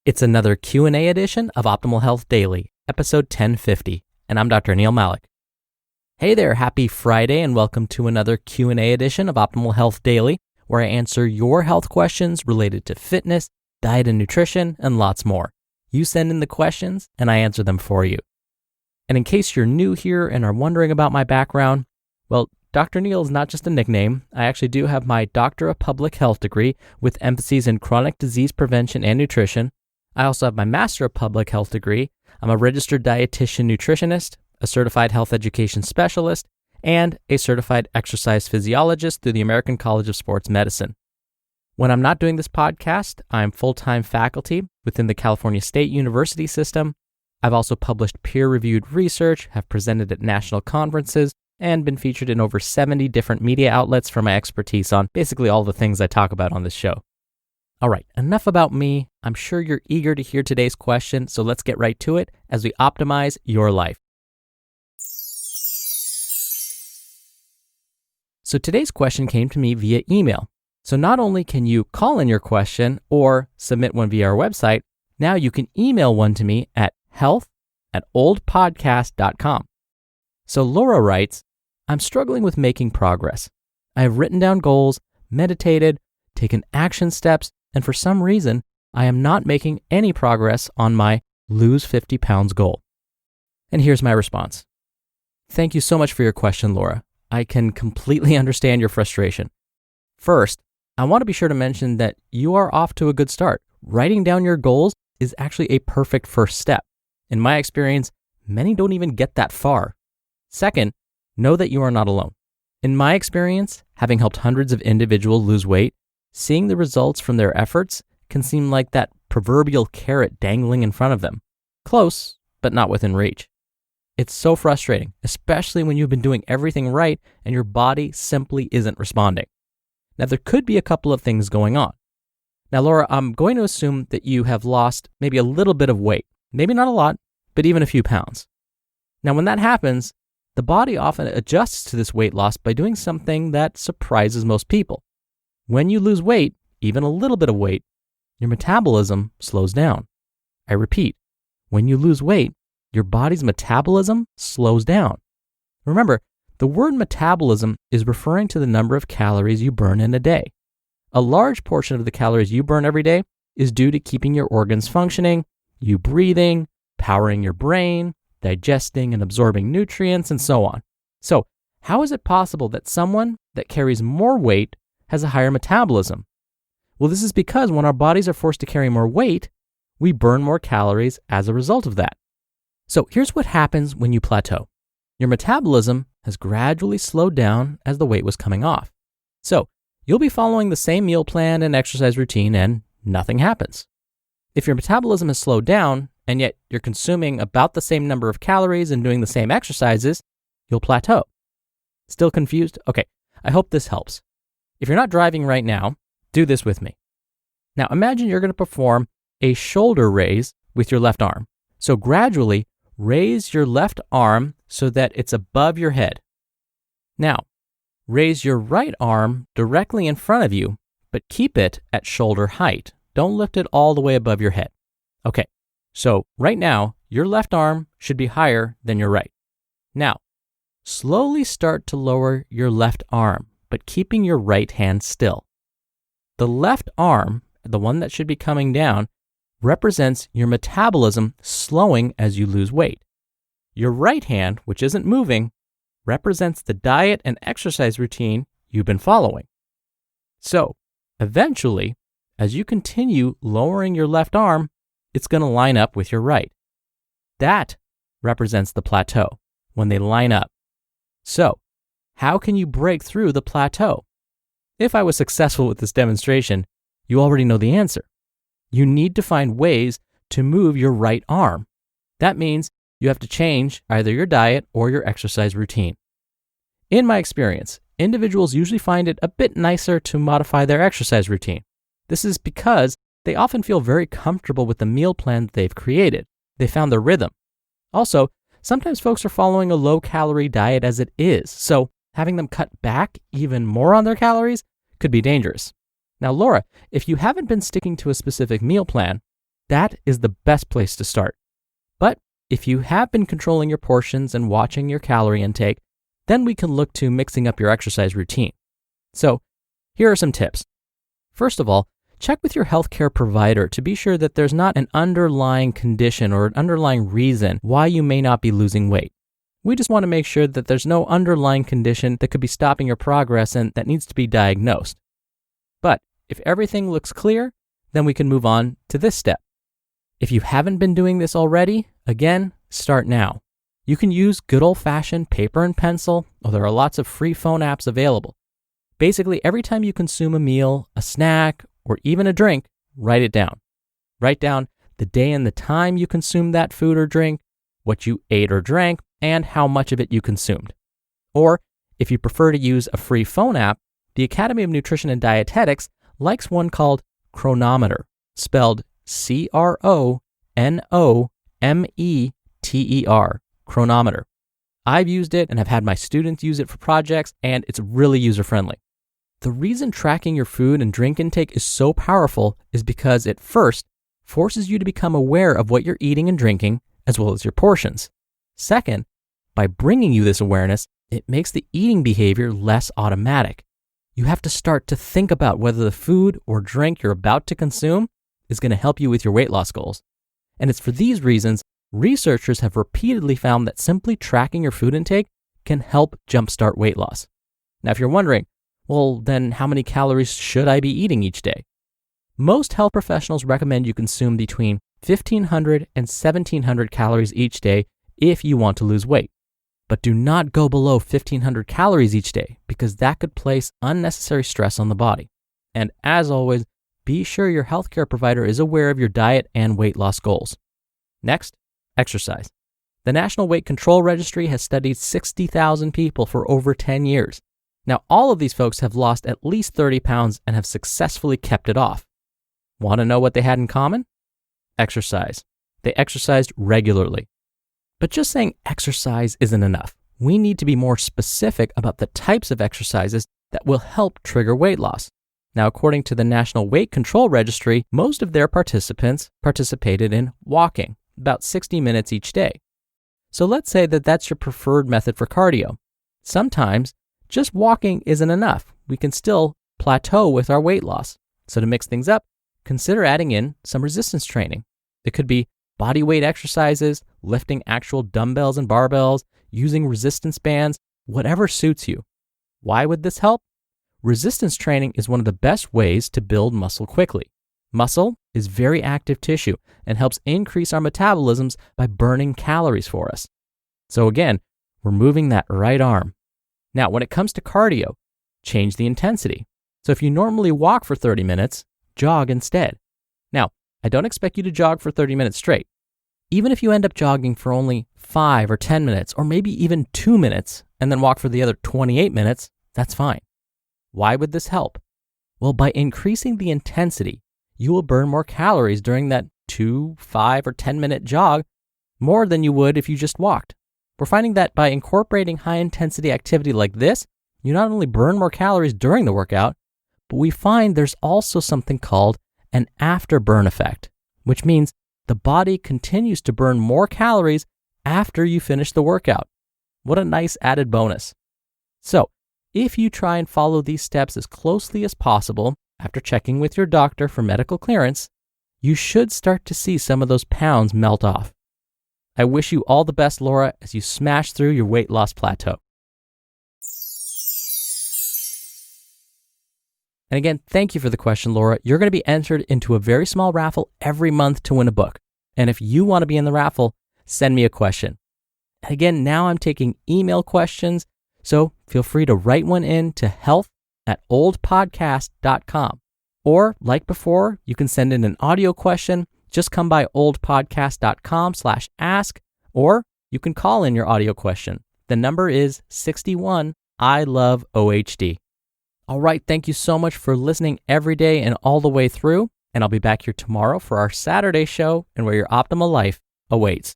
It's another Q&A edition of Optimal Health Daily, episode 1050, and I'm Dr. Neil Malik. Hey there, happy Friday, and welcome to another Q&A edition of Optimal Health Daily, where I answer your health questions related to fitness, diet and nutrition, and lots more. You send in the questions, and I answer them for you. And in case you're new here and are wondering about my background, well, Dr. Neil is not just a nickname. I actually do have my Doctor of Public Health degree with emphases in chronic disease prevention and nutrition. I also have my Master of Public Health degree. I'm a registered dietitian nutritionist, a certified health education specialist, and a certified exercise physiologist through the American College of Sports Medicine. When I'm not doing this podcast, I'm full-time faculty within the California State University system. I've also published peer-reviewed research, have presented at national conferences, and been featured in over 70 different media outlets for my expertise on basically all the things I talk about on this show. All right, enough about me. I'm sure you're eager to hear today's question, so let's get right to it as we optimize your life. So today's question came to me via email. So not only can you call in your question or submit one via our website, now you can email one to me at health@oldpodcast.com. So Laura writes, I'm struggling with making progress. I have written down goals, meditated, taken action steps, and for some reason, I am not making any progress on my lose 50 pounds goal. And here's my response. Thank you so much for your question, Laura. I can completely understand your frustration. First, I want to be sure to mention that you are off to a good start. Writing down your goals is actually a perfect first step. In my experience, many don't even get that far. Second, know that you are not alone. In my experience, having helped hundreds of individuals lose weight, seeing the results from their efforts can seem like that proverbial carrot dangling in front of them. Close, but not within reach. It's so frustrating, especially when you've been doing everything right and your body simply isn't responding. Now, there could be a couple of things going on. Now, Laura, I'm going to assume that you have lost maybe a little bit of weight. Maybe not a lot, but even a few pounds. Now, when that happens, the body often adjusts to this weight loss by doing something that surprises most people. When you lose weight, even a little bit of weight, your metabolism slows down. I repeat, when you lose weight, your body's metabolism slows down. Remember, the word metabolism is referring to the number of calories you burn in a day. A large portion of the calories you burn every day is due to keeping your organs functioning, you breathing, powering your brain, digesting and absorbing nutrients, and so on. So, how is it possible that someone that carries more weight has a higher metabolism? Well, this is because when our bodies are forced to carry more weight, we burn more calories as a result of that. So here's what happens when you plateau. Your metabolism has gradually slowed down as the weight was coming off. So you'll be following the same meal plan and exercise routine and nothing happens. If your metabolism has slowed down and yet you're consuming about the same number of calories and doing the same exercises, you'll plateau. Still confused? Okay, I hope this helps. If you're not driving right now, do this with me. Now imagine you're going to perform a shoulder raise with your left arm. So gradually raise your left arm so that it's above your head. Now, raise your right arm directly in front of you, but keep it at shoulder height. Don't lift it all the way above your head. Okay, so right now, your left arm should be higher than your right. Now, slowly start to lower your left arm, but keeping your right hand still. The left arm, the one that should be coming down, represents your metabolism slowing as you lose weight. Your right hand, which isn't moving, represents the diet and exercise routine you've been following. So, eventually, as you continue lowering your left arm, it's going to line up with your right. That represents the plateau, when they line up. So, how can you break through the plateau? If I was successful with this demonstration, you already know the answer. You need to find ways to move your right arm. That means you have to change either your diet or your exercise routine. In my experience, individuals usually find it a bit nicer to modify their exercise routine. This is because they often feel very comfortable with the meal plan that they've created. They found their rhythm. Also, sometimes folks are following a low-calorie diet as it is, so having them cut back even more on their calories could be dangerous. Now, Laura, if you haven't been sticking to a specific meal plan, that is the best place to start. But if you have been controlling your portions and watching your calorie intake, then we can look to mixing up your exercise routine. So here are some tips. First of all, check with your healthcare provider to be sure that there's not an underlying condition or an underlying reason why you may not be losing weight. We just want to make sure that there's no underlying condition that could be stopping your progress and that needs to be diagnosed. But if everything looks clear, then we can move on to this step. If you haven't been doing this already, again, start now. You can use good old-fashioned paper and pencil, or there are lots of free phone apps available. Basically, every time you consume a meal, a snack, or even a drink, write it down. Write down the day and the time you consumed that food or drink, what you ate or drank, and how much of it you consumed. Or, if you prefer to use a free phone app, the Academy of Nutrition and Dietetics likes one called Chronometer, spelled Chronometer, Chronometer. I've used it and have had my students use it for projects, and it's really user-friendly. The reason tracking your food and drink intake is so powerful is because it first forces you to become aware of what you're eating and drinking, as well as your portions. Second, by bringing you this awareness, it makes the eating behavior less automatic. You have to start to think about whether the food or drink you're about to consume is going to help you with your weight loss goals. And it's for these reasons researchers have repeatedly found that simply tracking your food intake can help jumpstart weight loss. Now, if you're wondering, well, then how many calories should I be eating each day? Most health professionals recommend you consume between 1,500 and 1,700 calories each day if you want to lose weight. But do not go below 1,500 calories each day because that could place unnecessary stress on the body. And as always, be sure your healthcare provider is aware of your diet and weight loss goals. Next, exercise. The National Weight Control Registry has studied 60,000 people for over 10 years. Now, all of these folks have lost at least 30 pounds and have successfully kept it off. Want to know what they had in common? Exercise. They exercised regularly. But just saying exercise isn't enough. We need to be more specific about the types of exercises that will help trigger weight loss. Now, according to the National Weight Control Registry, most of their participants participated in walking, about 60 minutes each day. So let's say that that's your preferred method for cardio. Sometimes just walking isn't enough. We can still plateau with our weight loss. So to mix things up, consider adding in some resistance training. It could be body weight exercises, lifting actual dumbbells and barbells, using resistance bands, whatever suits you. Why would this help? Resistance training is one of the best ways to build muscle quickly. Muscle is very active tissue and helps increase our metabolisms by burning calories for us. So again, we're moving that right arm. Now, when it comes to cardio, change the intensity. So if you normally walk for 30 minutes, jog instead. Now, I don't expect you to jog for 30 minutes straight. Even if you end up jogging for only 5 or 10 minutes, or maybe even 2 minutes, and then walk for the other 28 minutes, that's fine. Why would this help? Well, by increasing the intensity, you will burn more calories during that 2, 5, or 10-minute jog, more than you would if you just walked. We're finding that by incorporating high-intensity activity like this, you not only burn more calories during the workout, but we find there's also something called an afterburn effect, which means the body continues to burn more calories after you finish the workout. What a nice added bonus. So, if you try and follow these steps as closely as possible after checking with your doctor for medical clearance, you should start to see some of those pounds melt off. I wish you all the best, Laura, as you smash through your weight loss plateau. And again, thank you for the question, Laura. You're going to be entered into a very small raffle every month to win a book. And if you want to be in the raffle, send me a question. And again, now I'm taking email questions, so feel free to write one in to health@oldpodcast.com. Or like before, you can send in an audio question. Just come by oldpodcast.com/ask, or you can call in your audio question. The number is 61 I love OHD. All right, thank you so much for listening every day and all the way through, and I'll be back here tomorrow for our Saturday show and where your optimal life awaits.